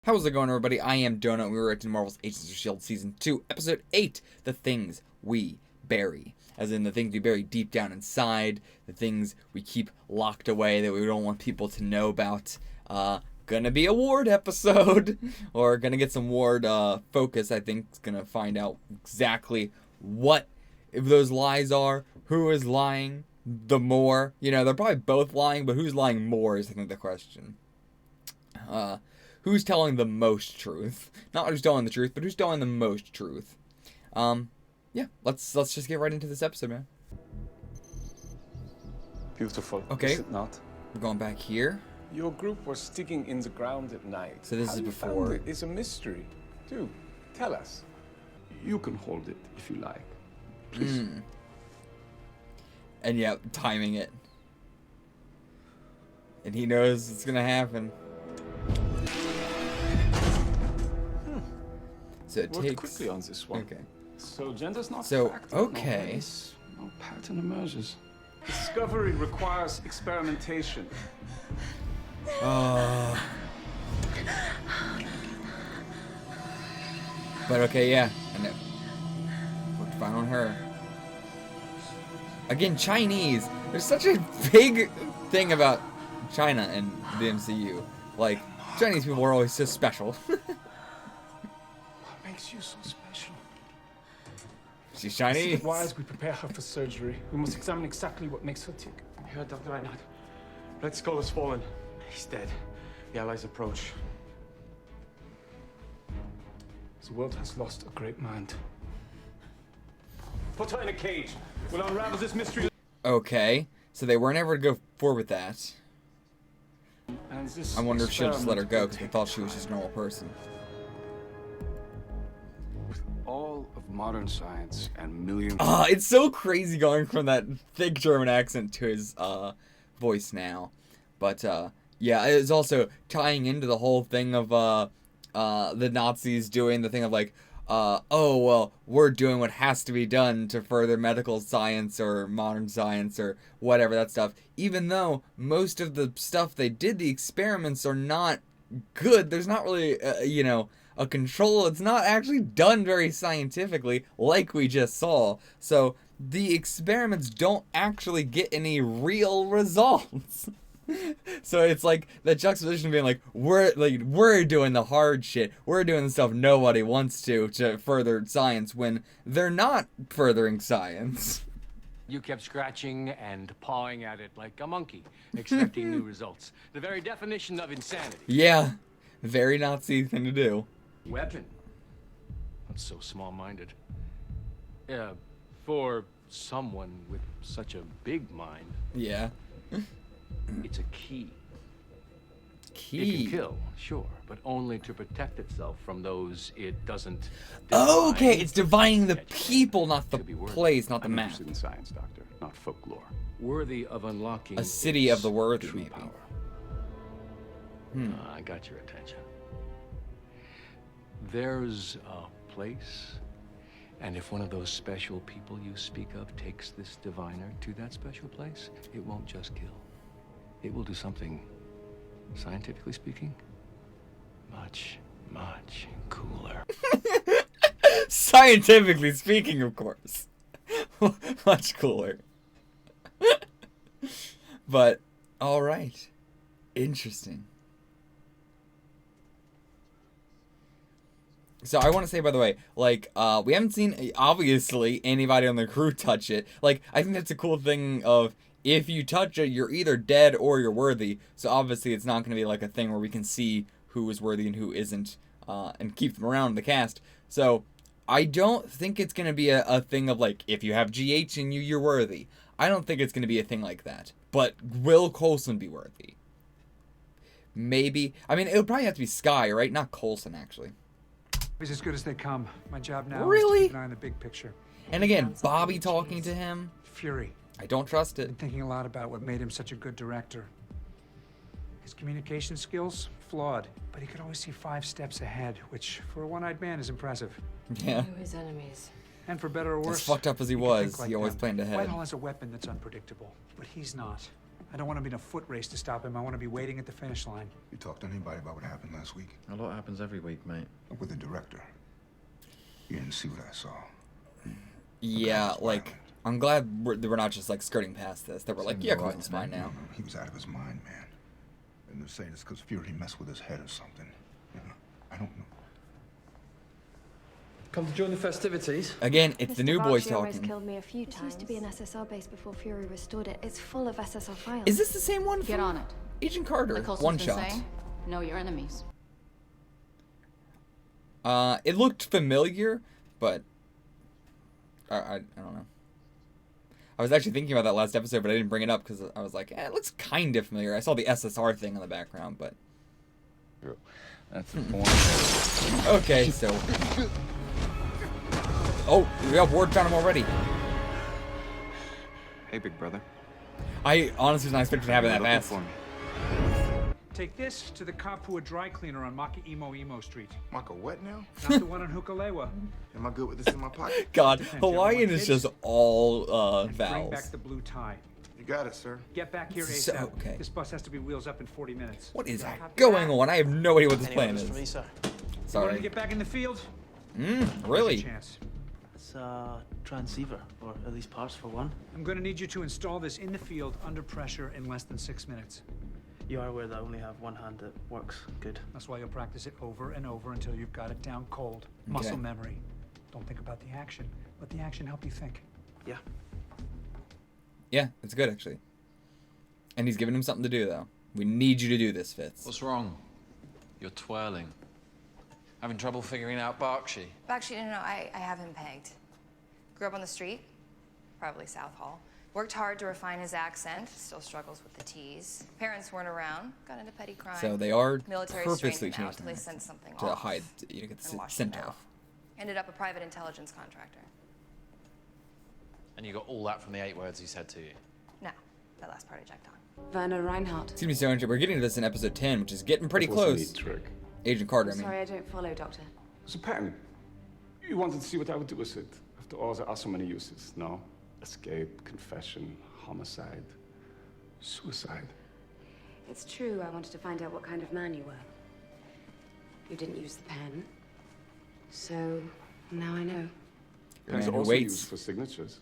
How's it going, everybody? I am Donut. We were at Marvel's Agents of S.H.I.E.L.D. Season 2, Episode 8, The Things We Bury. As in, the things we bury deep down inside, the things we keep locked away that we don't want people to know about. Gonna be a Ward episode, or gonna get some Ward focus, I think. It's gonna find out exactly what those lies are, who is lying the more. You know, they're probably both lying, but who's lying more is, I think, the question. Who's telling the most truth? Not who's telling the truth, but who's telling the most truth. Yeah, let's just get right into this episode, man. Beautiful, okay. Is it not? We're going back here. Your group was digging in the ground at night. So this is before. It's a mystery. Do tell us. You can hold it if you like. Please. And yeah, timing it. And he knows it's gonna happen. So it Worked takes quickly on this one. Okay. So gender's not So fact, okay. No race, no pattern emerges. Discovery requires experimentation. But okay, yeah. And it worked fine on her. Again, Chinese. There's such a big thing about China and the MCU. Like, Chinese people are always so special. What makes you so special? She's Chinese. Why, as we prepare her for surgery, we must examine exactly what makes her tick. Here, Dr. Reinhardt. Red Skull has fallen. He's dead. The Allies approach. The world has lost a great mind. Put her in a cage. We'll unravel this mystery. Okay, so they weren't ever to go forward with that. And this I wonder if she'll just let her go experiment because they thought she was just a normal person. With all of modern science and millions. It's so crazy going from that thick German accent to his voice now. But yeah, it's also tying into the whole thing of the Nazis doing the thing of like, oh well, we're doing what has to be done to further medical science or modern science or whatever that stuff. Even though most of the stuff they did, the experiments are not good. There's not really, you know, a control. It's not actually done very scientifically, like we just saw. So the experiments don't actually get any real results. So it's like the juxtaposition being like we're doing the hard shit, we're doing the stuff nobody wants to further science when they're not furthering science. You kept scratching and pawing at it like a monkey, expecting new results. The very definition of insanity. Yeah, very Nazi thing to do. Weapon. That's so small-minded. Yeah, for someone with such a big mind. Yeah. It's a key. Key. It can kill, sure, but only to protect itself from those it doesn't. Oh, okay, divine. it's divining the Yet people, not the to be worthy. place, not the I'm map. interested in science, Doctor, not folklore. Worthy of unlocking A city of the worthy, true maybe. power. I got your attention. There's a place, and if one of those special people you speak of takes this diviner to that special place, it won't just kill. It will do something, scientifically speaking, much, much cooler. Scientifically speaking, of course. Much cooler. But, alright. Interesting. So I want to say, by the way, like, we haven't seen, obviously, anybody on the crew touch it. Like, I think that's a cool thing of, if you touch it, you're either dead or you're worthy. So obviously it's not going to be like a thing where we can see who is worthy and who isn't, and keep them around in the cast. So I don't think it's going to be a thing of like, if you have GH in you, you're worthy. I don't think it's going to be a thing like that. But will Coulson be worthy? Maybe. I mean, it would probably have to be Skye, right? Not Coulson, actually. It's as good as they come. My job now Really? is to keep an eye on the big picture. And again, Bobby talking to him. Fury. I don't trust it. Been thinking a lot about what made him such a good director. His communication skills, flawed, but he could always see 5 steps ahead, which for a one-eyed man is impressive. Yeah. Knew his enemies. And for better or worse, As fucked up as he could was, think like he always them. planned ahead. Whitehall has a weapon that's unpredictable, but he's not. I don't want to be in a foot race to stop him. I want to be waiting at the finish line. You talked to anybody about what happened last week? A lot happens every week, mate. With the director. You didn't see what I saw. Yeah, like, I'm glad we're not just, like, skirting past this. That we're like, yeah, Coulson's fine now. He was out of his mind, man. And they're saying it's because Fury messed with his head or something. You know, I don't know. Come to join the festivities? Again, it's the new boys almost talking. Killed me a few times. It used to be an SSR base before Fury restored it. It's full of SSR files. Is this the same one from Get on it. Agent Carter? Like Coulson's One been shot. saying, know your enemies. It looked familiar, but I don't know. I was actually thinking about that last episode, but I didn't bring it up because I was like, it looks kind of familiar. I saw the SSR thing in the background, but... That's the point. Okay, so... Oh, we got Ward found him already. Hey, big brother. I honestly was not expecting to have it that fast. For me. Take this to the Kapua dry cleaner on Maka Imo Street. Maka what now? Not the one on Hukalewa. Am I good with this in my pocket? God, Depends, Hawaiian you have is one just all And bring vowels. back the blue tie. You got it, sir. Get back here So, ASAP. okay. This bus has to be wheels up in 40 minutes. What is going on? I have no idea what this plan is. You want to Sorry. get back in the field? Really? Chance. It's a transceiver, or at least parts for one. I'm going to need you to install this in the field under pressure in less than 6 minutes. You are aware that I only have one hand that works good. That's why you'll practice it over and over until you've got it down cold. Muscle memory. Don't think about the action. Let the action help you think. Yeah. Yeah, it's good actually. And he's giving him something to do though. We need you to do this, Fitz. What's wrong? You're twirling. Having trouble figuring out Bakshi? Bakshi, no, I have him pegged. Grew up on the street, probably South Hall. Worked hard to refine his accent, still struggles with the T's. Parents weren't around, got into petty crime. So they are Military purposely straightened him out changing till they it sent something to off hide, you know, get and washed sent him out. off. Ended up a private intelligence contractor. And you got all that from the 8 words he said to you? No, that last part I checked on. Werner Reinhardt. It's gonna be so interesting. We're getting to this in episode 10, which is getting pretty close. Agent Carter, I mean. Sorry, I don't follow, Doctor. It's a pattern. You wanted to see what I would do with it. After all, there are so many uses, no? Escape, confession, homicide, suicide. It's true, I wanted to find out what kind of man you were. You didn't use the pen. So, now I know. Pens are also used for signatures.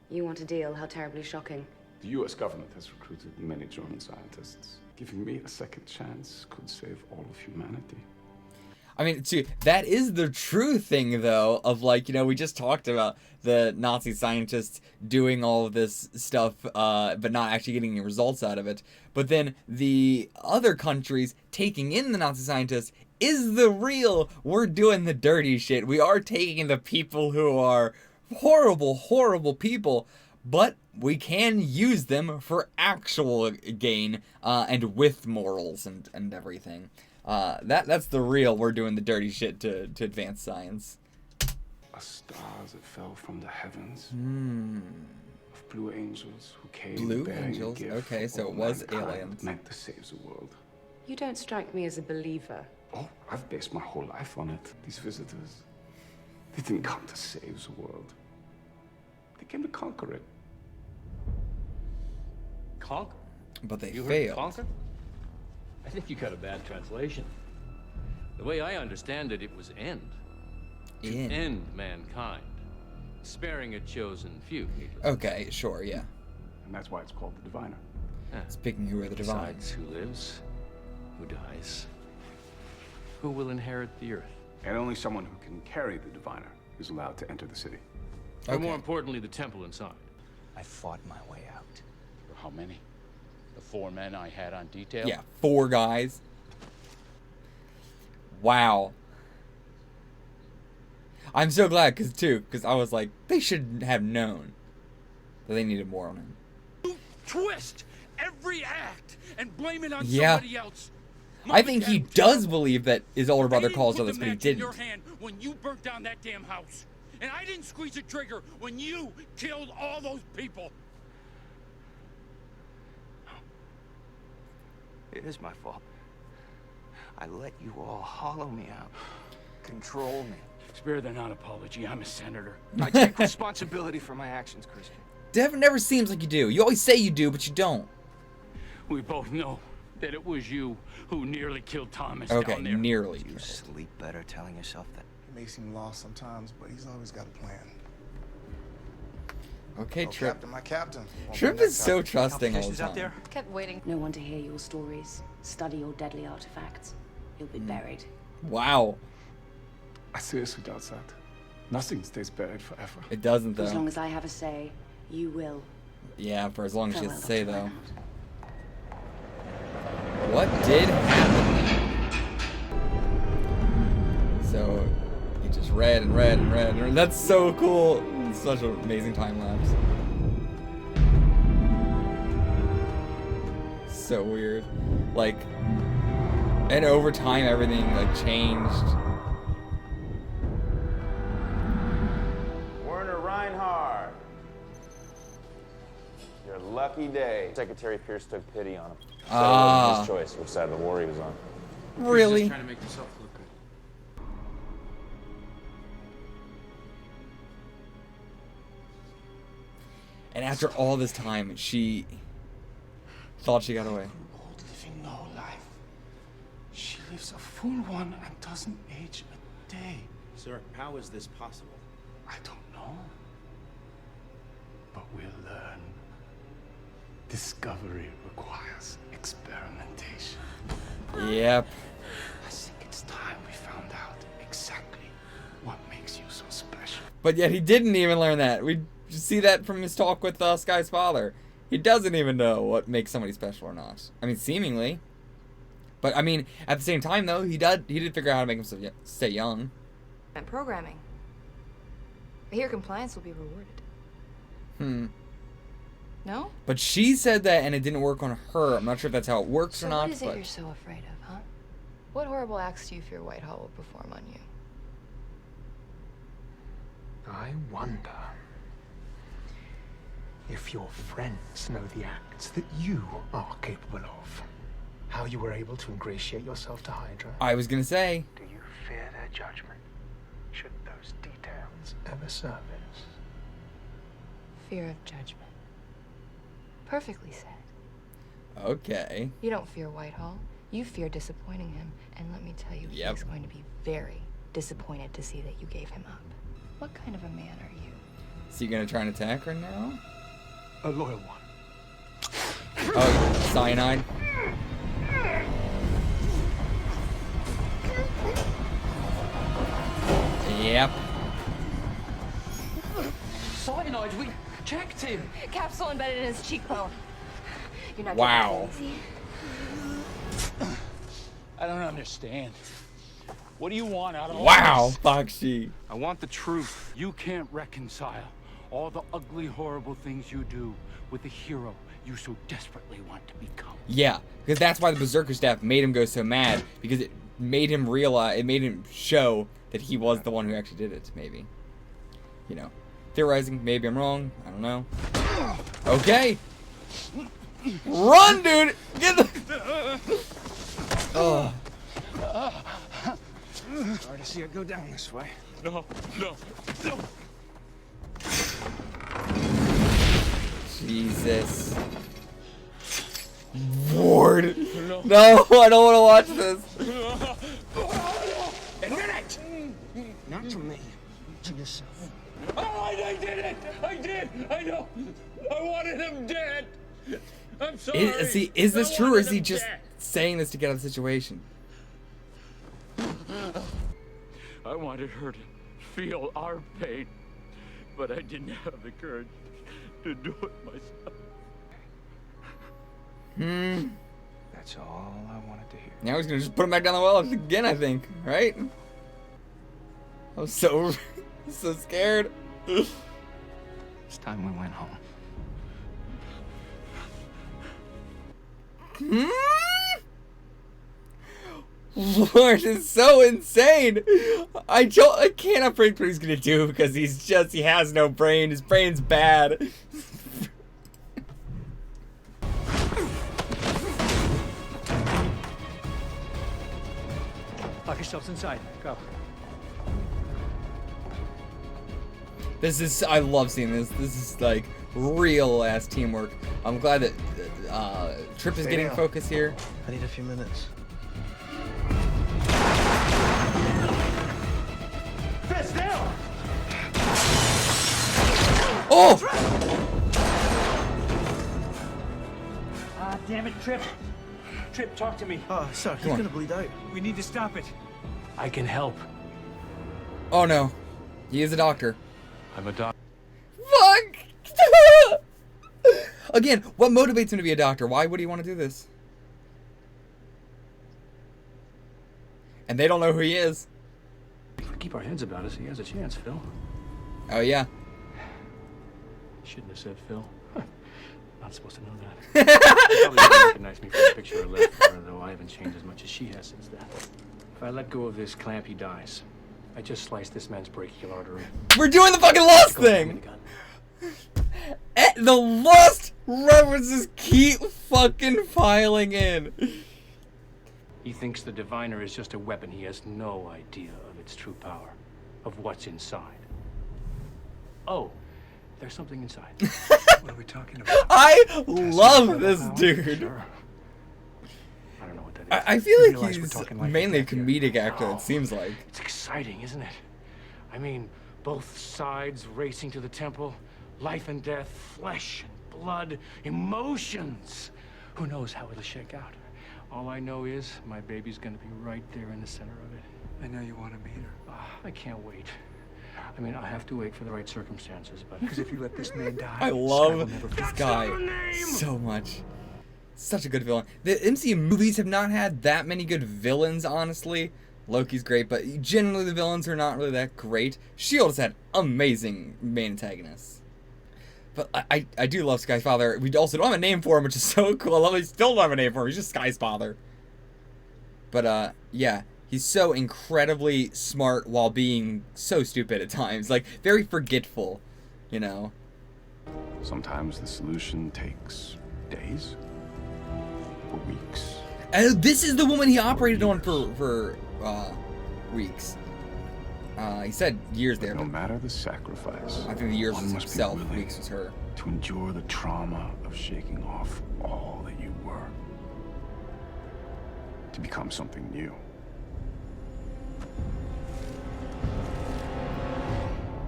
You want a deal? How terribly shocking. The US government has recruited many German scientists. Giving me a second chance could save all of humanity. I mean, too, that is the true thing, though, of like, you know, we just talked about the Nazi scientists doing all of this stuff, but not actually getting any results out of it. But then the other countries taking in the Nazi scientists is the real, we're doing the dirty shit. We are taking the people who are horrible, horrible people, but we can use them for actual gain, and with morals and everything. That's the real, we're doing the dirty shit to advance science. A stars that fell from the heavens. Of blue angels who came Blue bearing angels? a gift Okay, for so all it was mankind, aliens. meant to save the world. You don't strike me as a believer. Oh, I've based my whole life on it. These visitors, they didn't come to save the world. They came to conquer it. Conquer? But they You heard failed. conquer? I think you got a bad translation. The way I understand it, it was end. To end mankind. Sparing a chosen few. Okay, sure, yeah. And that's why it's called the Diviner. Speaking who are the divine. Decides who lives, who dies, who will inherit the earth. And only someone who can carry the Diviner is allowed to enter the city. Or more importantly, the temple inside. I fought my way out. How many? The 4 men I had on detail? Yeah, 4 guys. Wow. I'm so glad, because I was like, they should have known that they needed more on him. You twist every act and blame it on Yeah. somebody else. I think he does believe that his older brother caused all this, but he In didn't. your hand when you burnt down that damn house, and I didn't squeeze the trigger when you killed all those people. It is my fault. I let you all hollow me out. Control me. Spare the non-apology. I'm a senator. I take responsibility for my actions, Christian. Devin never seems like you do. You always say you do, but you don't. We both know that it was you who nearly killed Thomas Okay, down there. nearly. Do you sleep better telling yourself that? He may seem lost sometimes, but he's always got a plan. Okay, Oh, Trip. Captain, my captain. Trip is so trusting all the Complications out time. there? Kept waiting. No one to hear your stories, study your deadly artifacts. You'll be buried. Wow. I seriously doubt that. Nothing stays buried forever. It doesn't, For as though. long as I have a say, you will. Yeah, for as long as she has to Farewell, say, Dr. though. Reinhardt. What did happen? So, he just read and read and read and read. That's so cool. It's such an amazing time lapse. So weird. Like, and over time, everything, like, changed. Werner Reinhardt. Your lucky day. Secretary Pierce took pity on him. Said it wasn't his choice which side of the war he was on. Really? He's just trying to make himself look good. And after all this time, she thought she got away. Old living no life. She lives a full one and doesn't age a day. Sir, how is this possible? I don't know. But we'll learn. Discovery requires experimentation. Yep. I think it's time we found out exactly what makes you so special. But yet he didn't even learn that. We see that from his talk with Sky's father. He doesn't even know what makes somebody special or not. I mean, seemingly. But I mean, at the same time, though, he did figure out how to make himself stay young. And programming. I hear compliance will be rewarded. No? But she said that, and it didn't work on her. I'm not sure if that's how it works So or not. what is it but you're so afraid of, huh? What horrible acts do you fear Whitehall will perform on you? I wonder if your friends know the acts that you are capable of. How you were able to ingratiate yourself to Hydra. I was gonna say. Do you fear their judgment? Should those details ever surface? Fear of judgment. Perfectly said. Okay. You don't fear Whitehall. You fear disappointing him. And let me tell you, Yep. he's going to be very disappointed to see that you gave him up. What kind of a man are you? Is he gonna try and attack her now? A loyal one. Oh, cyanide. Yep. Cyanide, we checked him. Capsule embedded in his cheekbone. You're not Wow. getting easy. I don't understand. What do you want out of all Wow, this? Bakshi. I want the truth. You can't reconcile all the ugly, horrible things you do with the hero you so desperately want to become. Yeah, because that's why the Berserker staff made him go so mad, because it made him realize, it made him show that he was the one who actually did it, maybe. You know, theorizing, maybe I'm wrong, I don't know. Okay! Run, dude! Get the... Oh. Sorry to see it go down this way. No, no, no. Jesus. Ward! No, I don't want to watch this. Admit it! Not to me, to yourself. Oh, I did it! I did! I know! I wanted him dead! I'm sorry! Is this I true, or is he wanted him just dead. saying this to get out of the situation? I wanted her to feel our pain, but I didn't have the courage to do it myself. That's all I wanted to hear. Now he's gonna just put him back down the well again, I think, right? I was so, so scared. It's time we went home. Lord is so insane. I cannot predict what he's gonna do because he has no brain. His brain's bad. Lock yourselves inside. Go. I love seeing this. This is like real ass teamwork. I'm glad that Trip is getting focus here. I need a few minutes. Fist down! Oh! Ah, damn it, Trip. Trip, talk to me. Oh, sir, he's gonna bleed out. We need to stop it. I can help. Oh no. He is a doctor. I'm a doctor. Fuck! Again, what motivates him to be a doctor? Why would he want to do this? And they don't know who he is. If we keep our heads about us, he has a chance, Phil. Oh yeah. Shouldn't have said Phil. Not supposed to know that. Probably didn't recognize me from the picture I left for her, though I haven't changed as much as she has since then. If I let go of this clamp, he dies. I just sliced this man's brachial artery. We're doing the fucking Lost thing! The Lost references keep fucking piling in. He thinks the Diviner is just a weapon. He has no idea of its true power, of what's inside. Oh, there's something inside. What are we talking about? I love this dude. Sure. I don't know what that is. I feel like realize we're he's talking like mainly a that here. comedic actor, it seems like. It's exciting, isn't it? I mean, both sides racing to the temple, life and death, flesh and blood, emotions. Who knows how it'll shake out? All I know is my baby's gonna be right there in the center of it. I know you want to meet her. I can't wait. I mean, I have to wait for the right circumstances, but... Because if you let this man die... I love this guy so much. Such a good villain. The MCU movies have not had that many good villains, honestly. Loki's great, but generally the villains are not really that great. S.H.I.E.L.D. has had amazing main antagonists. But I do love Sky's father. We also don't have a name for him, which is so cool. I love we still don't have a name for him. He's just Sky's father. But, yeah. He's so incredibly smart while being so stupid at times. Like, very forgetful, you know? Sometimes the solution takes days or weeks. And this is the woman he operated on for weeks. He said years there. No matter the sacrifice, I think the years was must himself, be willing weeks was her. to endure the trauma of shaking off all that you were to become something new.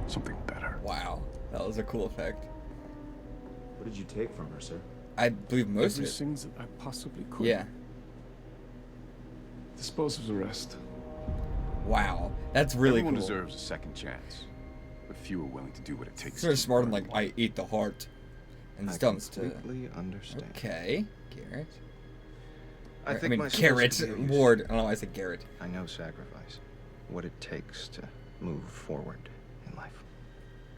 Something better. Wow, that was a cool effect. What did you take from her, sir? I believe most of it. Everything that I possibly could. Yeah. Dispose of the rest. Wow, that's really Everyone cool. deserves a second chance, but few are willing to do what it takes. Sort of smart and like, I eat the heart. And I stumps to... completely understand. Okay, Garrett. I mean, my Garrett, supposed to be Ward. I don't know why I said Garrett. I know sacrifice. What it takes to move forward in life.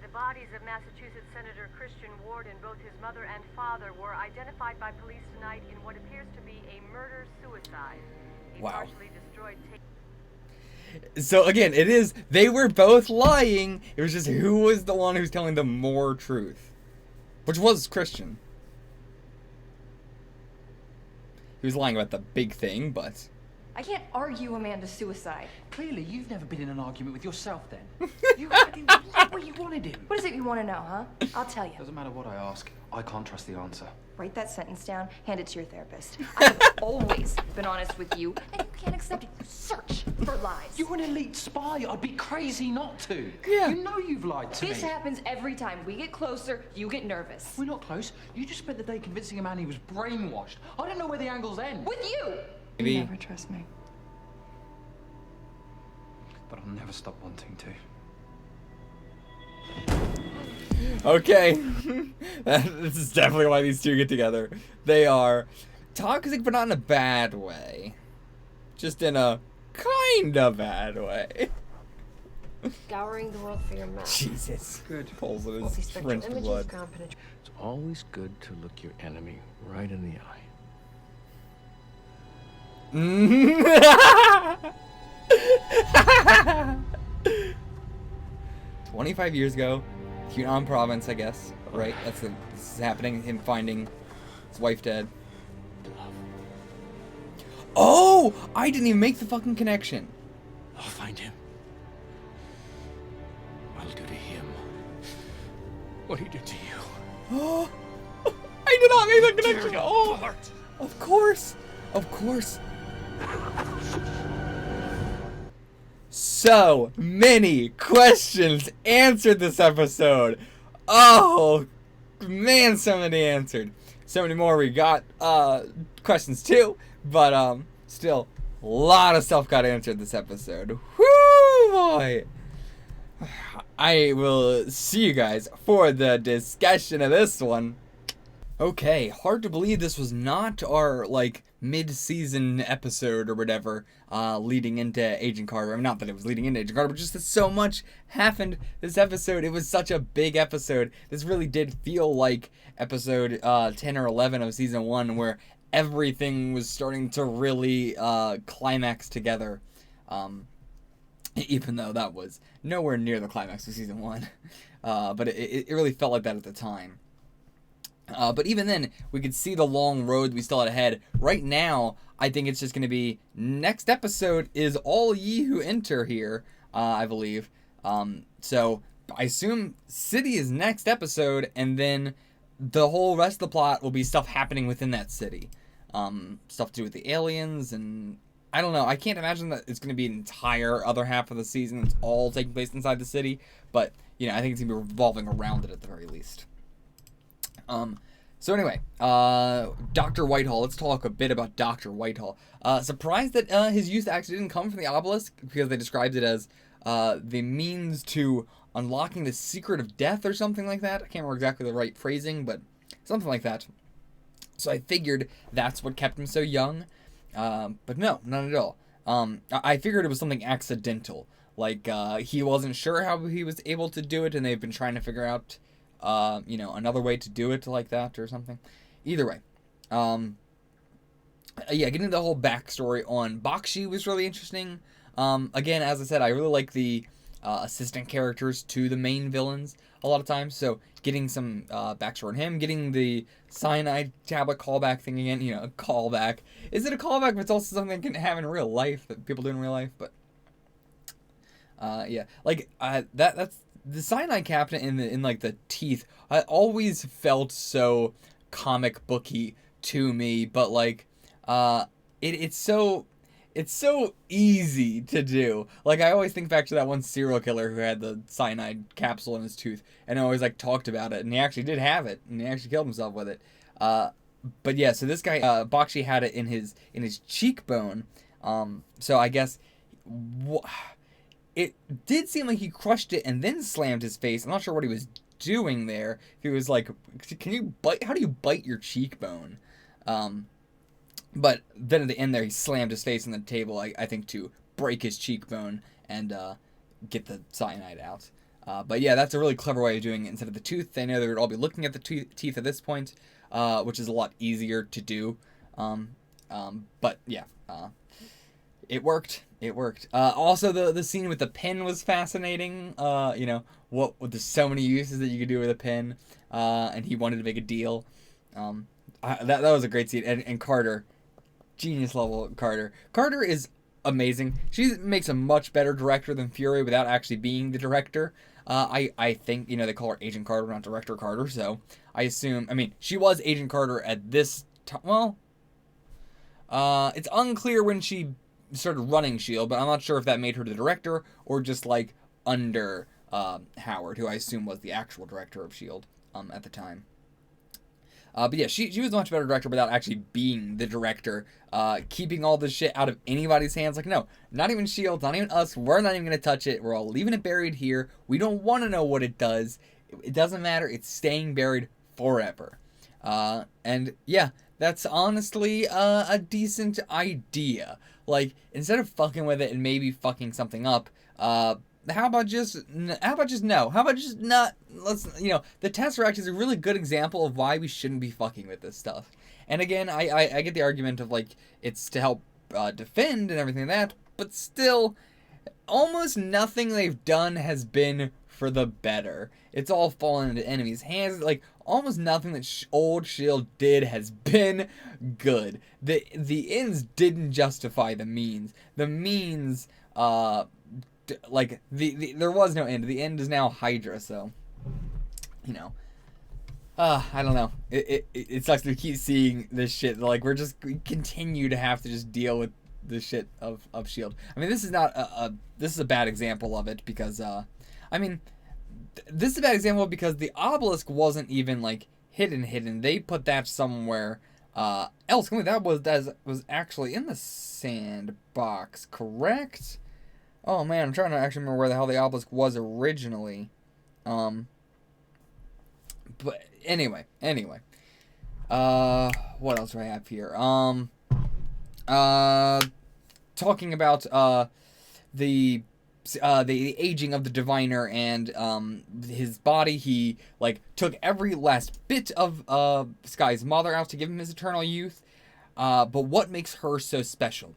The bodies of Massachusetts Senator Christian Ward and both his mother and father were identified by police tonight in what appears to be a murder-suicide. A Wow. partially destroyed So again, it is, they were both lying. It was just who was the one who's telling the more truth. Which was Christian. He was lying about the big thing, but... I can't argue Amanda's suicide. Clearly, you've never been in an argument with yourself, then. You had him right where you wanted him. What is it you want to know, huh? I'll tell you. Doesn't matter what I ask. I can't trust the answer. Write that sentence down, hand it to your therapist. I've always been honest with you, and you can't accept it. You search for lies. You're an elite spy. I'd be crazy not to. Yeah. You know you've lied to This me. happens every time. We get closer, you get nervous. We're not close. You just spent the day convincing a man he was brainwashed. I don't know where the angles end. With you! Maybe. You never trust me. But I'll never stop wanting to. Okay. This is definitely why these two get together. They are toxic, but not in a bad way. Just in a kind of bad way. Scouring the world for your map. Jesus. Good. Pulls in his Multi-spectral French images, blood. ground penetration. It's always good to look your enemy right in the eye. 25 years ago, Hunan province, I guess. Right? This is happening. Him finding his wife dead. Oh! I didn't even make the fucking connection. I'll find him. I'll do to him what he did to you. Oh, I did not make the connection. Oh, of course. Of course. So many questions answered this episode. Oh, man, so many answered. So many more we got questions too, but still a lot of stuff got answered this episode. Whoo boy. I will see you guys for the discussion of this one. Okay, hard to believe this was not our, like, mid-season episode or whatever, leading into Agent Carter. I mean, not that it was leading into Agent Carter, but just that so much happened this episode. It was such a big episode. This really did feel like episode 10 or 11 of season 1, where everything was starting to really climax together. Even though that was nowhere near the climax of season 1. But it really felt like that at the time. But even then, we could see the long road we still had ahead. Right now, I think it's just going to be, next episode is All Ye Who Enter here, I believe. So, I assume City is next episode, and then the whole rest of the plot will be stuff happening within that city. Stuff to do with the aliens, and I don't know. I can't imagine that it's going to be an entire other half of the season that's all taking place inside the city. But, you know, I think it's going to be revolving around it at the very least. So anyway, Dr. Whitehall. Let's talk a bit about Dr. Whitehall. Surprised that his youth actually didn't come from the obelisk, because they described it as the means to unlocking the secret of death or something like that. I can't remember exactly the right phrasing, but something like that. So I figured that's what kept him so young. But no, not at all. I figured it was something accidental. Like, he wasn't sure how he was able to do it, and they've been trying to figure out, you know, another way to do it like that or something. Either way. Yeah, getting the whole backstory on Bakshi was really interesting. Again, as I said, I really like the assistant characters to the main villains a lot of times. So getting some backstory on him, getting the cyanide tablet callback thing again, you know, a callback. Is it a callback, but it's also something that can have in real life, that people do in real life, but yeah, like that's the cyanide cabinet in like the teeth. I always felt so comic booky to me, but like it's so easy to do. Like, I always think back to that one serial killer who had the cyanide capsule in his tooth, and I always like talked about it, and he actually did have it, and he actually killed himself with it. But yeah, so this guy Bakshi had it in his cheekbone. So I guess it did seem like he crushed it and then slammed his face. I'm not sure what he was doing there. He was like, can you bite? How do you bite your cheekbone? But then at the end there, he slammed his face on the table, I think, to break his cheekbone and get the cyanide out. But yeah, that's a really clever way of doing it. Instead of the tooth, they know they would all be looking at the teeth at this point, which is a lot easier to do. But yeah, it worked. It worked. Also, the scene with the pin was fascinating. You know, there's so many uses that you could do with a pin, and he wanted to make a deal. That was a great scene. And Carter, genius level Carter. Carter is amazing. She makes a much better director than Fury without actually being the director. I think, you know, they call her Agent Carter, not Director Carter, so I assume, I mean, she was Agent Carter at this time. Well, it's unclear when she started running S.H.I.E.L.D, but I'm not sure if that made her the director or just like under Howard, who I assume was the actual director of S.H.I.E.L.D. At the time. But yeah, she was a much better director without actually being the director, keeping all this shit out of anybody's hands. Like, no, not even S.H.I.E.L.D, not even us, we're not even going to touch it, we're all leaving it buried here, we don't want to know what it does, it doesn't matter, it's staying buried forever. And yeah, that's honestly a decent idea. Like, instead of fucking with it and maybe fucking something up, how about just no? How about just not? Let's, you know, the Tesseract is a really good example of why we shouldn't be fucking with this stuff. And again, I get the argument of like it's to help defend and everything like that, but still, almost nothing they've done has been for the better. It's all fallen into enemies' hands. Like, almost nothing that old S.H.I.E.L.D. did has been good. The ends didn't justify the means. The means, there was no end. The end is now Hydra, so, you know. I don't know. It sucks to keep seeing this shit. Like, we continue to have to just deal with the shit of S.H.I.E.L.D. I mean, this is not this is a bad example of it because, I mean, this is a bad example because the obelisk wasn't even, like, hidden. They put that somewhere else. That was actually in the sandbox, correct? Oh, man, I'm trying to actually remember where the hell the obelisk was originally. But anyway. What else do I have here? Talking about the aging of the diviner and his body. He like took every last bit of Sky's mother out to give him his eternal youth. But what makes her so special?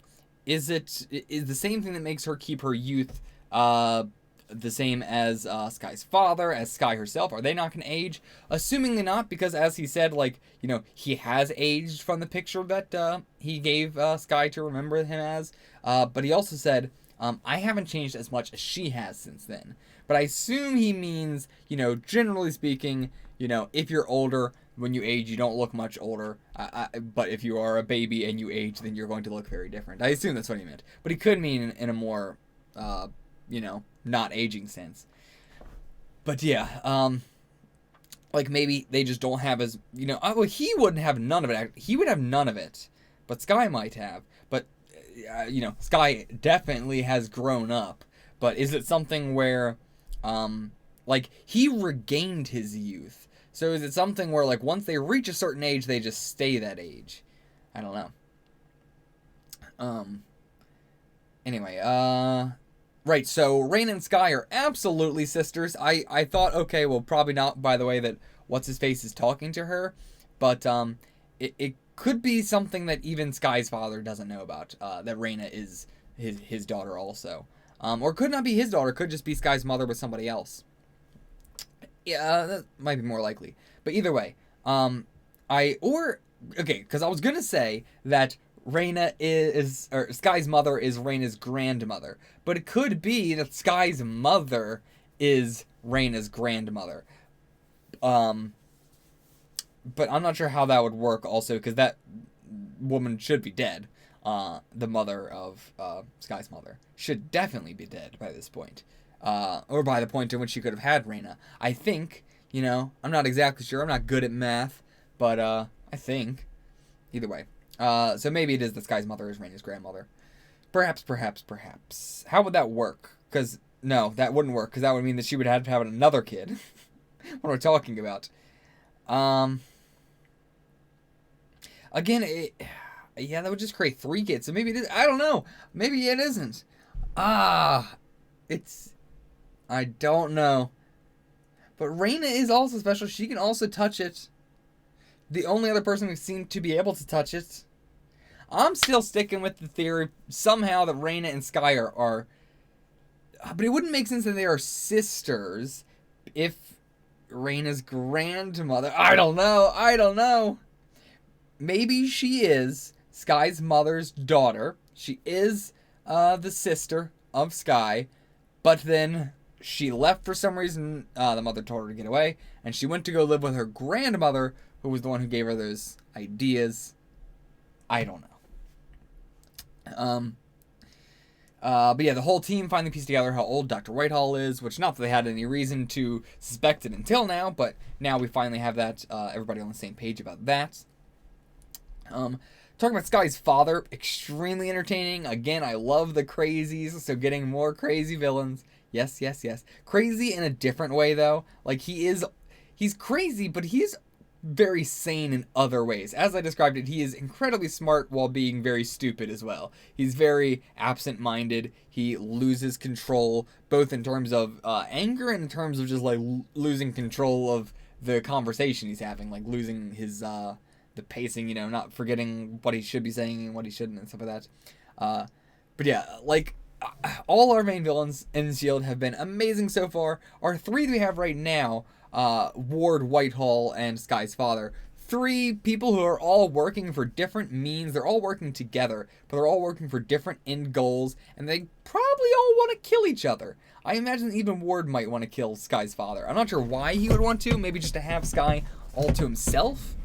Is the same thing that makes her keep her youth the same as Sky's father, as Sky herself? Are they not going to age? Assumingly not, because as he said, like, you know, he has aged from the picture that he gave Sky to remember him as. But he also said, I haven't changed as much as she has since then. But I assume he means, you know, generally speaking, you know, if you're older, when you age, you don't look much older. But if you are a baby and you age, then you're going to look very different. I assume that's what he meant. But he could mean in a more, you know, not aging sense. But yeah, like maybe they just don't have as, you know, well, he wouldn't have none of it. He would have none of it, but Sky might have. But, you know, Sky definitely has grown up. But is it something where, like, he regained his youth? So is it something where, like, once they reach a certain age, they just stay that age? I don't know. Anyway, right, so Rain and Sky are absolutely sisters. I thought, okay, well, probably not by the way that What's-His-Face is talking to her, but it could be something that even Sky's father doesn't know about, that Raina is his daughter also. Or could not be his daughter, could just be Sky's mother with somebody else. Yeah, that might be more likely. But either way, okay, because I was going to say that Raina or Sky's mother is Raina's grandmother. But it could be that Sky's mother is Raina's grandmother. But I'm not sure how that would work also, because that woman should be dead. The mother of Sky's mother should definitely be dead by this point. Or by the point in which she could have had Raina. I think, you know, I'm not exactly sure. I'm not good at math. But I think. Either way. So maybe it is that Sky's mother is Raina's grandmother. Perhaps. How would that work? Because, no, that wouldn't work. Because that would mean that she would have to have another kid. What are we talking about? Again, yeah, that would just create 3 kids. So maybe it is. I don't know. Maybe it isn't. I don't know. But Raina is also special. She can also touch it. The only other person we've seen to be able to touch it. I'm still sticking with the theory somehow that Raina and Sky are but it wouldn't make sense that they are sisters if Raina's grandmother. I don't know. Maybe she is Sky's mother's daughter. She is the sister of Sky, but then she left for some reason. The mother told her to get away, and she went to go live with her grandmother, who was the one who gave her those ideas. I don't know. But yeah, the whole team finally pieced together how old Dr. Whitehall is, which not that they had any reason to suspect it until now, but now we finally have that, everybody on the same page about that. Talking about Sky's father, extremely entertaining. Again, I love the crazies, so getting more crazy villains. Yes. Crazy in a different way, though. Like, he's crazy, but he's very sane in other ways. As I described it, he is incredibly smart while being very stupid as well. He's very absent-minded. He loses control, both in terms of anger and in terms of just, like, losing control of the conversation he's having. Like, losing his, the pacing, you know, not forgetting what he should be saying and what he shouldn't and stuff like that. But yeah, like, all our main villains in S.H.I.E.L.D. have been amazing so far. Our 3 that we have right now, Ward, Whitehall, and Sky's father. 3 people who are all working for different means. They're all working together, but they're all working for different end goals, and they probably all want to kill each other. I imagine even Ward might want to kill Sky's father. I'm not sure why he would want to. Maybe just to have Sky all to himself.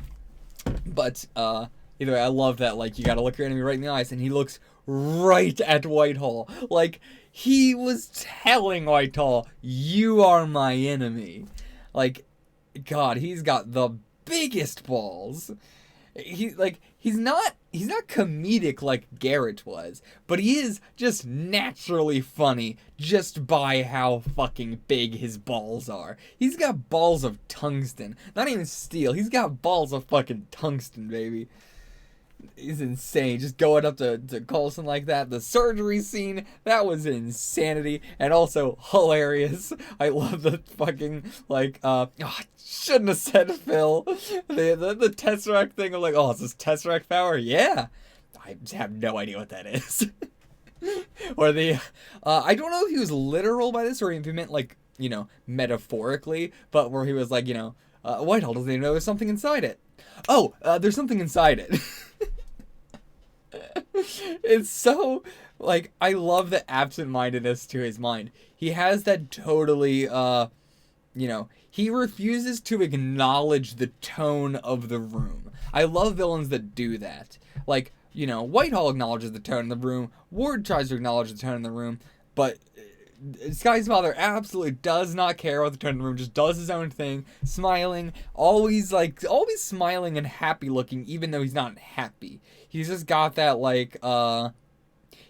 But either way, I love that, like, you gotta look your enemy right in the eyes, and he looks right at Whitehall. Like, he was telling Whitehall, you are my enemy. Like, God, he's got the biggest balls. He's not comedic like Garrett was, but he is just naturally funny just by how fucking big his balls are. He's got balls of tungsten, not even steel. He's got balls of fucking tungsten, baby. He's insane, just going up to Coulson like that. The surgery scene, that was insanity, and also hilarious. I love the fucking, like, shouldn't have said Phil. The Tesseract thing of like, oh, is this Tesseract power? Yeah. I have no idea what that is. Or the, I don't know if he was literal by this, or if he meant, like, you know, metaphorically, but where he was like, you know, Whitehall doesn't even know there's something inside it. Oh, there's something inside it. It's so, like, I love the absent-mindedness to his mind. He has that totally, you know, he refuses to acknowledge the tone of the room. I love villains that do that. Like, you know, Whitehall acknowledges the tone in the room, Ward tries to acknowledge the tone in the room, but Sky's father absolutely does not care about the tone in the room, just does his own thing, smiling, always smiling and happy looking, even though he's not happy. He's just got that, like,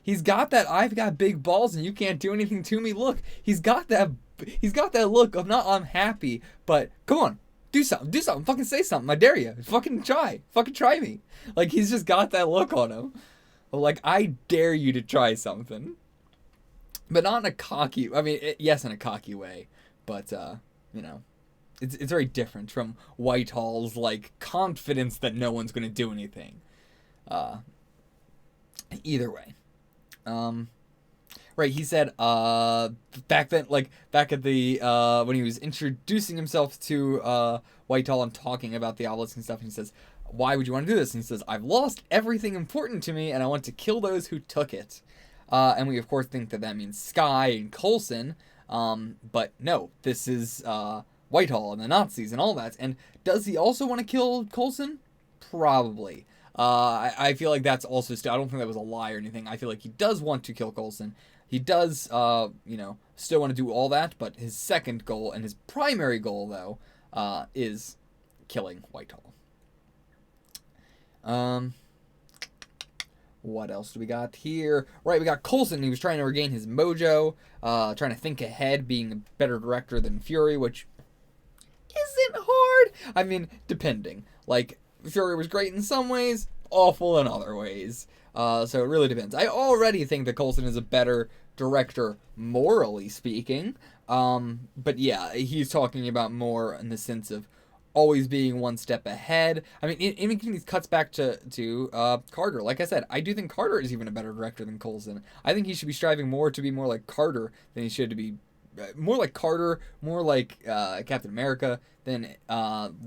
he's got that I've got big balls and you can't do anything to me look. He's got that look of not I'm happy, but come on, do something, fucking say something, I dare you, fucking try me. Like, he's just got that look on him. Like, I dare you to try something. But not in a cocky, I mean, yes, in a cocky way, but, you know, it's very different from Whitehall's, like, confidence that no one's going to do anything. Either way. Right, he said, back then, like, back at the, when he was introducing himself to, Whitehall and talking about the obelisk and stuff, and he says, why would you want to do this? And he says, I've lost everything important to me, and I want to kill those who took it. And we, of course, think that means Sky and Coulson, but no, this is, Whitehall and the Nazis and all that. And does he also want to kill Coulson? Probably. I feel like that's also still, I don't think that was a lie or anything. I feel like he does want to kill Coulson. He does, you know, still want to do all that, but his second goal and his primary goal, though, is killing Whitehall. What else do we got here? Right, we got Coulson. He was trying to regain his mojo, trying to think ahead, being a better director than Fury, which isn't hard. I mean, depending. Like, Fury was great in some ways, awful in other ways. So it really depends. I already think that Coulson is a better director, morally speaking. But yeah, he's talking about more in the sense of always being one step ahead. I mean, even these cuts back to Carter. Like I said, I do think Carter is even a better director than Coulson. I think he should be striving more to be more like Carter than he should to be more like Carter, more like Captain America than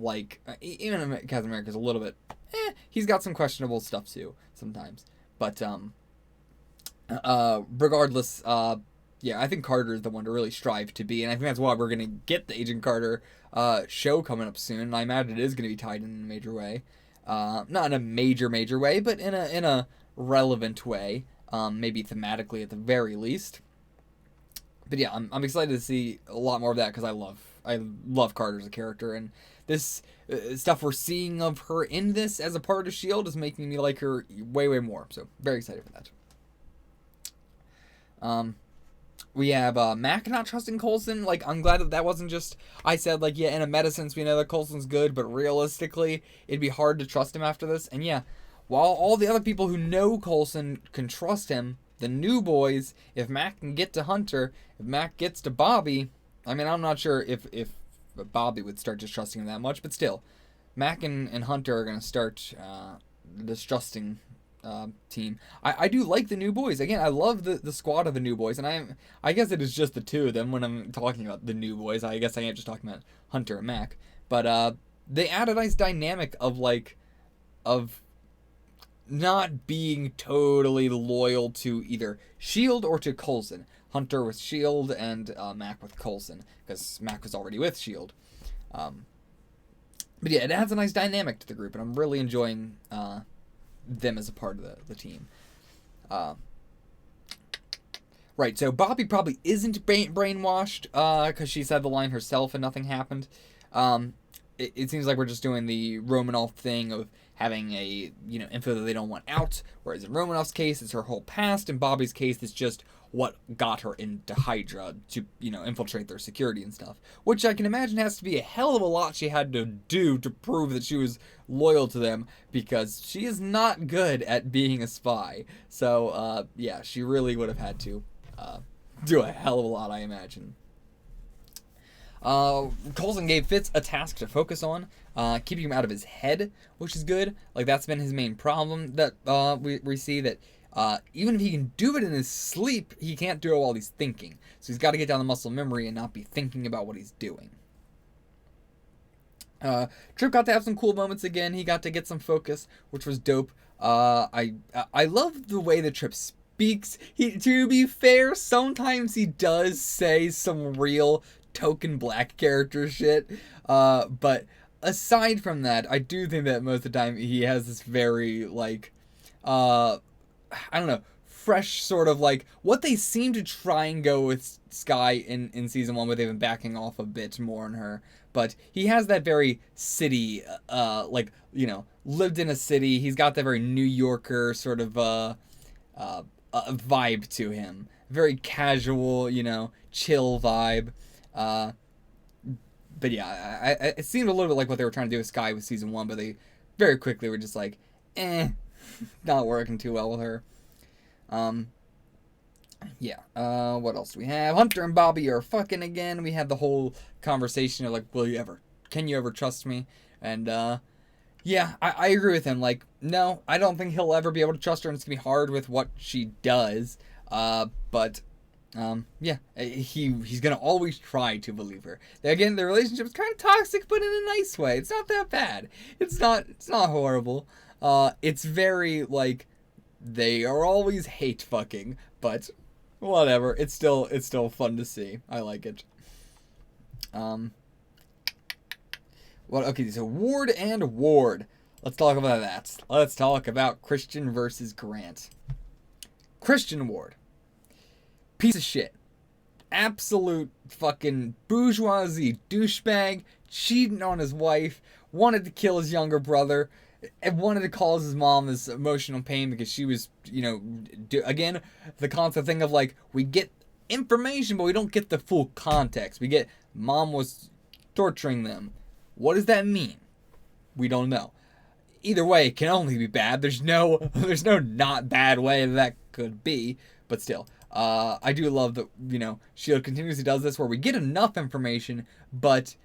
like even Captain America's a little bit. He's got some questionable stuff too sometimes, but regardless, yeah, I think Carter is the one to really strive to be, and I think that's why we're gonna get the Agent Carter show coming up soon. And I imagine it is gonna be tied in a major way, not in a major way, but in a relevant way, maybe thematically at the very least. But yeah, I'm excited to see a lot more of that because I love Carter as a character, and this stuff we're seeing of her in this as a part of S.H.I.E.L.D. is making me like her way more. So very excited for that. We have Mac not trusting Coulson. Like, I'm glad that wasn't just, I said, like, yeah, in a meta sense, we know that Coulson's good, but realistically, it'd be hard to trust him after this. And yeah, while all the other people who know Coulson can trust him, the new boys, if Mac can get to Hunter, if Mac gets to Bobby, I mean, I'm not sure if Bobby would start distrusting him that much, but still, Mac and Hunter are going to start distrusting team. I do like the new boys. Again, I love the squad of the new boys, and I guess it is just the two of them when I'm talking about the new boys. I guess I ain't just talking about Hunter and Mac, but they add a nice dynamic of not being totally loyal to either S.H.I.E.L.D. or to Coulson. Hunter with S.H.I.E.L.D. and Mac with Coulson, because Mac was already with S.H.I.E.L.D. But yeah, it adds a nice dynamic to the group, and I'm really enjoying them as a part of the team. Right, so Bobby probably isn't brainwashed because she said the line herself and nothing happened. It seems like we're just doing the Romanoff thing of having a, info that they don't want out, whereas in Romanoff's case, it's her whole past, in Bobby's case, it's just what got her into Hydra to, infiltrate their security and stuff, which I can imagine has to be a hell of a lot she had to do to prove that she was loyal to them, because she is not good at being a spy. So, yeah, she really would have had to do a hell of a lot, I imagine. Coulson gave Fitz a task to focus on, keeping him out of his head, which is good. Like, that's been his main problem, that we see that even if he can do it in his sleep, he can't do it while he's thinking. So he's got to get down the muscle memory and not be thinking about what he's doing. Trip got to have some cool moments again. He got to get some focus, which was dope. I love the way that Trip speaks. To be fair, sometimes he does say some real token black character shit, but aside from that, I do think that most of the time he has this very, like, I don't know, fresh sort of, like, what they seem to try and go with Skye in season 1, where they've been backing off a bit more on her, but he has that very city, like, lived in a city. He's got that very New Yorker sort of vibe to him, very casual, chill vibe. But yeah, it seemed a little bit like what they were trying to do with Skye with season 1, but they very quickly were just like, not working too well with her. Yeah, what else do we have? Hunter and Bobby are fucking again. We had the whole conversation of, like, can you ever trust me? And, yeah, I agree with him. Like, no, I don't think he'll ever be able to trust her, and it's gonna be hard with what she does. But yeah, he's gonna always try to believe her. Again, the relationship is kind of toxic, but in a nice way. It's not that bad. It's not horrible. It's very, like, they are always hate fucking, but whatever. It's still fun to see. I like it. Well, okay, so Ward and Ward. Let's talk about that. Let's talk about Christian versus Grant. Christian Ward. Piece of shit. Absolute fucking bourgeoisie douchebag, cheating on his wife, wanted to kill his younger brother, and wanted to cause his mom this emotional pain because she was, again, the constant thing of, like, we get information, but we don't get the full context. We get mom was torturing them. What does that mean? We don't know. Either way, it can only be bad. There's no not bad way that could be, but still. I do love that, S.H.I.E.L.D. continuously does this where we get enough information, but,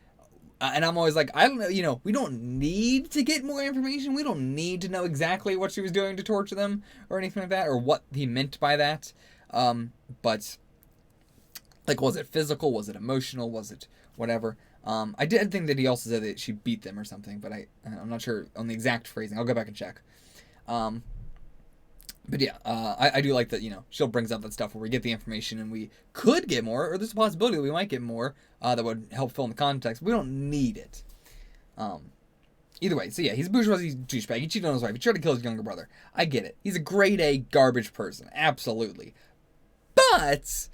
and I'm always like, I don't know, we don't need to get more information. We don't need to know exactly what she was doing to torture them or anything like that, or what he meant by that. But, like, was it physical? Was it emotional? Was it whatever? I did think that he also said that she beat them or something, but I'm not sure on the exact phrasing. I'll go back and check. But yeah, I do like that, S.H.I.E.L.D. brings up that stuff where we get the information and we could get more, or there's a possibility that we might get more that would help fill in the context. We don't need it. Either way, so yeah, he's a bourgeoisie douchebag. He cheated on his wife. He tried to kill his younger brother. I get it. He's a grade A garbage person. Absolutely. But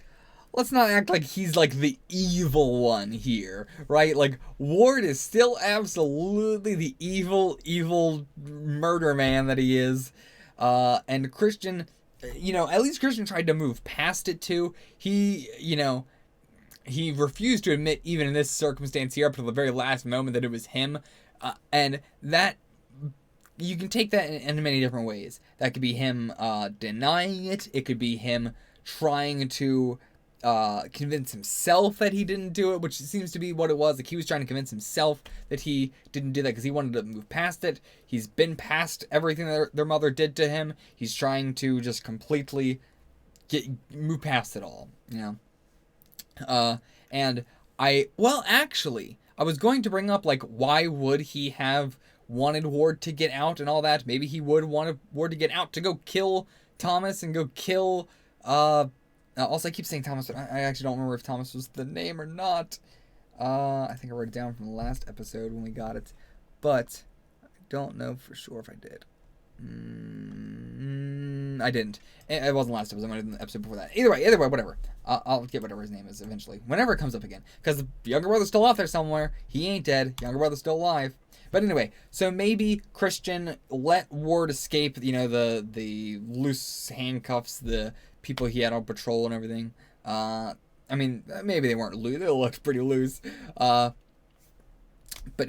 let's not act like he's, like, the evil one here, right? Like, Ward is still absolutely the evil murder man that he is. And Christian, at least Christian tried to move past it too. He refused to admit, even in this circumstance here, up to the very last moment, that it was him. And that, you can take that in many different ways. That could be him denying it. It could be him trying to convince himself that he didn't do it, which seems to be what it was. Like, he was trying to convince himself that he didn't do that because he wanted to move past it. He's been past everything that their mother did to him. He's trying to just completely move past it all, and actually, I was going to bring up, like, why would he have wanted Ward to get out and all that? Maybe he would want Ward to get out to go kill Thomas and go kill, also, I keep saying Thomas, but I actually don't remember if Thomas was the name or not. I think I wrote it down from the last episode when we got it. but I don't know for sure if I did. I didn't. It wasn't last episode. I might have done the episode before that. Either way, whatever. I'll get whatever his name is eventually. Whenever it comes up again. Because the younger brother's still out there somewhere. He ain't dead. Younger brother's still alive. But anyway, so maybe Christian let Ward escape, the loose handcuffs, the people he had on patrol and everything. I mean, maybe they weren't loose. They looked pretty loose. But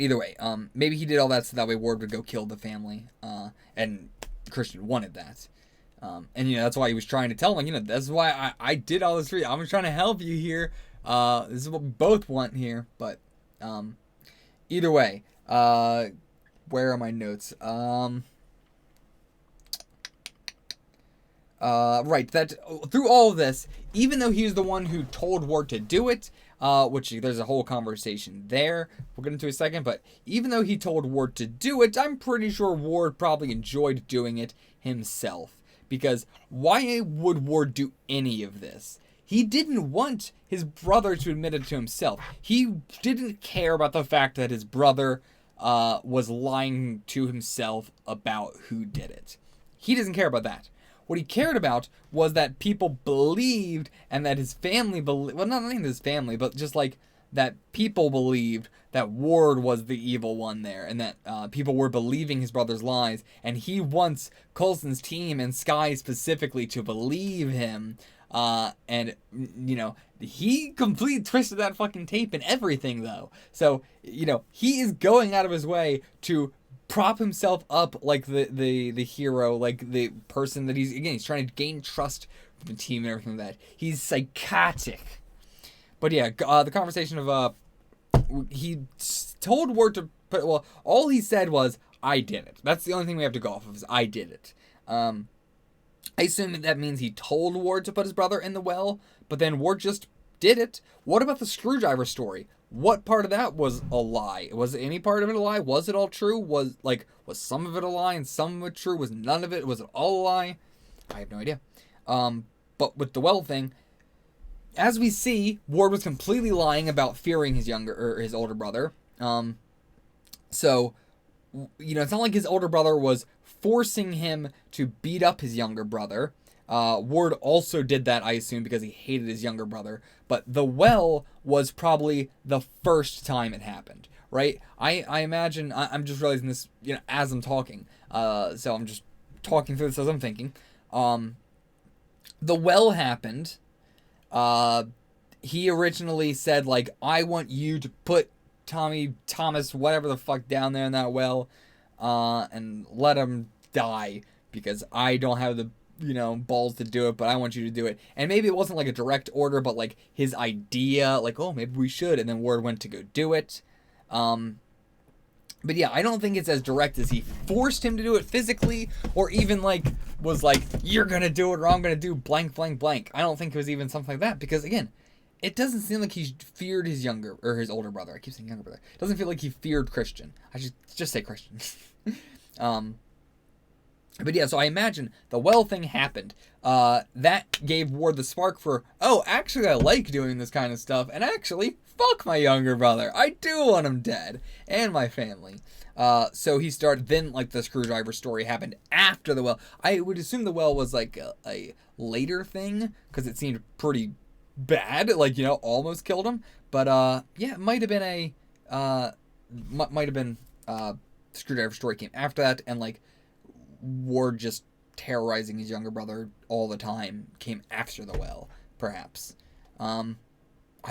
either way, maybe he did all that so that way Ward would go kill the family. And Christian wanted that. And that's why he was trying to tell him, that's why I did all this for you. I'm trying to help you here. This is what we both want here. But either way, where are my notes? Right, that through all of this, even though he was the one who told Ward to do it, which there's a whole conversation there we'll get into in a second, but even though he told Ward to do it, I'm pretty sure Ward probably enjoyed doing it himself. Because why would Ward do any of this? He didn't want his brother to admit it to himself. He didn't care about the fact that his brother was lying to himself about who did it. He doesn't care about that. What he cared about was that people believed, and that his family believed, well, not only his family, but just like that people believed that Ward was the evil one there, and that people were believing his brother's lies, and he wants Coulson's team and Skye specifically to believe him, and he completely twisted that fucking tape and everything, though. So, he is going out of his way to prop himself up like the hero, like the person that he's trying to gain trust from the team and everything like that. He's psychotic. But yeah, the conversation of, he told Ward to put, well, all he said was, I did it. That's the only thing we have to go off of, is I did it. I assume that means he told Ward to put his brother in the well, but then Ward just did it. What about the screwdriver story? What part of that was a lie? Was any part of it a lie? Was it all true? Was some of it a lie and some of it true? Was none of it? Was it all a lie? I have no idea. But with the well thing, as we see, Ward was completely lying about fearing his older brother. So, it's not like his older brother was forcing him to beat up his younger brother. Ward also did that, I assume, because he hated his younger brother. But the well was probably the first time it happened, right? I imagine, I'm just realizing this, as I'm talking. So I'm just talking through this as I'm thinking. The well happened. He originally said, like, I want you to put Thomas, whatever the fuck, down there in that well, and let him die, because I don't have the, balls to do it, but I want you to do it. And maybe it wasn't like a direct order, but like his idea, like, oh, maybe we should, and then Ward went to go do it. But yeah, I don't think it's as direct as he forced him to do it physically, or even like was like, you're gonna do it or I'm gonna do blank, blank, blank. I don't think it was even something like that, because again, it doesn't seem like he feared his older brother. I keep saying younger brother. It doesn't feel like he feared Christian. I should just say Christian. But yeah, so I imagine the well thing happened. That gave Ward the spark for, oh, actually I like doing this kind of stuff, and actually, fuck my younger brother. I do want him dead, and my family. So he started, then like the screwdriver story happened after the well. I would assume the well was like a later thing, because it seemed pretty bad, like, almost killed him. But yeah, it might have been screwdriver story came after that, and like Ward just terrorizing his younger brother all the time came after the well, perhaps. I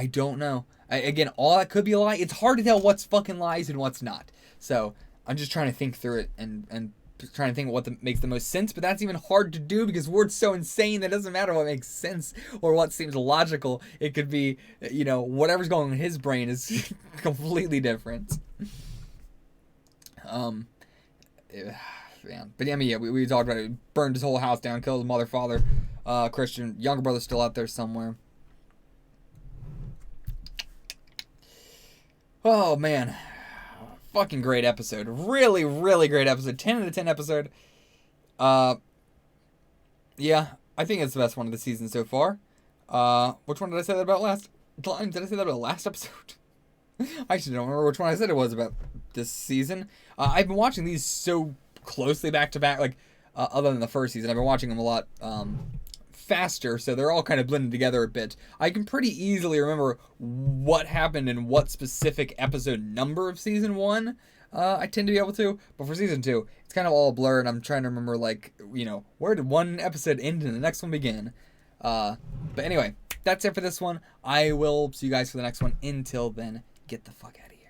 don't know. Again, all that could be a lie. It's hard to tell what's fucking lies and what's not. So I'm just trying to think through it and trying to think what makes the most sense, but that's even hard to do because Ward's so insane that it doesn't matter what makes sense or what seems logical. It could be, whatever's going on in his brain is completely different. Man. But yeah, we talked about it. He burned his whole house down, killed his mother, father, Christian, younger brother still out there somewhere. Oh, man. Fucking great episode. Really, really great episode. 10 out of 10 episode. Yeah, I think it's the best one of the season so far. Which one did I say that about last time? Did I say that about last episode? I actually don't remember which one I said it was about. this season. I've been watching these so closely back to back, like other than the first season, I've been watching them a lot faster, so they're all kind of blended together a bit. I can pretty easily remember what happened in what specific episode number of season 1. I tend to be able to, but for season 2, it's kind of all a blur, and I'm trying to remember, like, you know, where did one episode end and the next one begin? But anyway, that's it for this one. I will see you guys for the next one. Until then, get the fuck out.